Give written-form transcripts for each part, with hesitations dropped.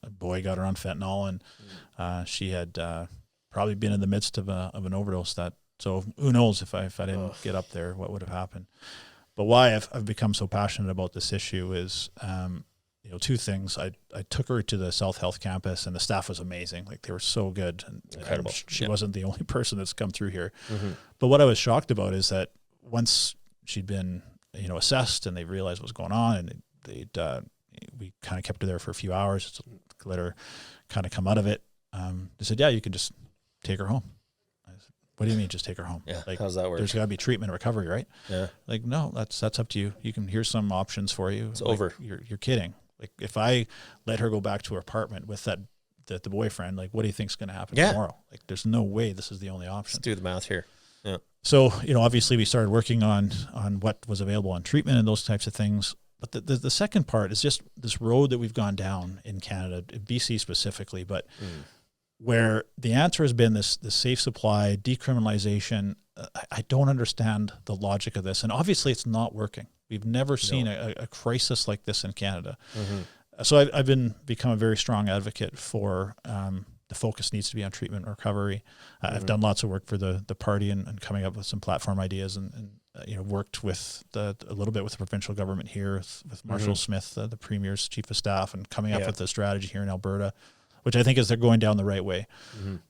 a boy got her on fentanyl, and she had probably been in the midst of an overdose. So who knows if I didn't get up there, what would have happened. But why I've become so passionate about this issue is, two things. I took her to the South Health campus, and the staff was amazing. Like, they were so good. And incredible. She wasn't the only person that's come through here. Mm-hmm. But what I was shocked about is that once she'd been, assessed, and they realized what was going on, and we kind of kept her there for a few hours to let her kind of come out of it. They said, yeah, you can just take her home. I said, what do you mean just take her home? Yeah. Like, how's that work? There's got to be treatment and recovery, right? Yeah. Like, no, that's up to you. Here's some options for you. It's over. You're kidding. Like, if I let her go back to her apartment with the boyfriend, like, what do you think's going to happen tomorrow? Like, there's no way this is the only option. Let's do the math here. Yeah. So, obviously we started working on what was available on treatment and those types of things. But the second part is just this road that we've gone down in Canada, in BC specifically, but where the answer has been this safe supply, decriminalization. I don't understand the logic of this. And obviously it's not working. We've never seen a crisis like this in Canada. Mm-hmm. So I've become a very strong advocate for the focus needs to be on treatment and recovery. I've done lots of work for the party and coming up with some platform ideas and worked with a little bit with the provincial government here with Marshall Smith, the Premier's Chief of Staff, and coming up with a strategy here in Alberta, which I think is they're going down the right way.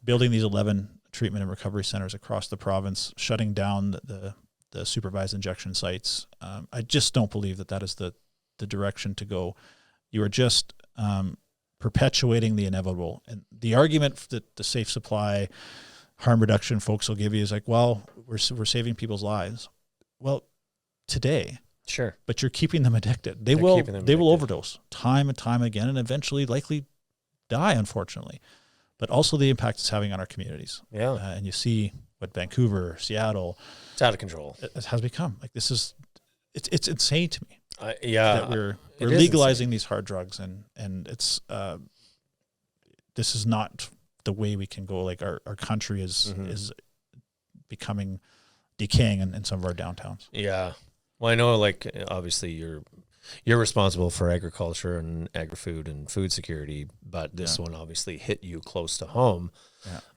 Building these 11 treatment and recovery centers across the province, shutting down the supervised injection sites. I just don't believe that is the direction to go. You are just perpetuating the inevitable. And the argument that the safe supply, harm reduction folks will give you is like, well, we're saving people's lives. Well, today, sure, but you're keeping them addicted. They will overdose time and time again, and eventually likely die, unfortunately. But also the impact it's having on our communities. Yeah, and you see what Vancouver, Seattle, it's out of control. It has become. Like, it's insane to me. That we're legalizing these hard drugs, and it's this is not the way we can go. Like, our country is becoming decaying in some of our downtowns. Yeah. Well, I know, like, obviously you're responsible for agriculture and agri-food and food security, but this one obviously hit you close to home.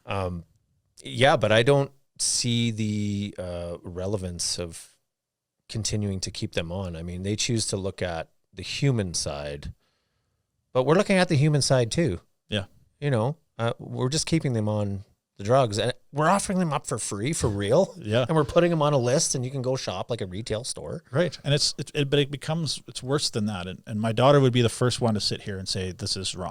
But I don't see the relevance of continuing to keep them on. I mean, they choose to look at the human side, but we're looking at the human side too. Yeah. We're just keeping them on the drugs, and we're offering them up for free, for real. Yeah. And we're putting them on a list, and you can go shop like a retail store. Right. And it's worse than that. And my daughter would be the first one to sit here and say, this is wrong.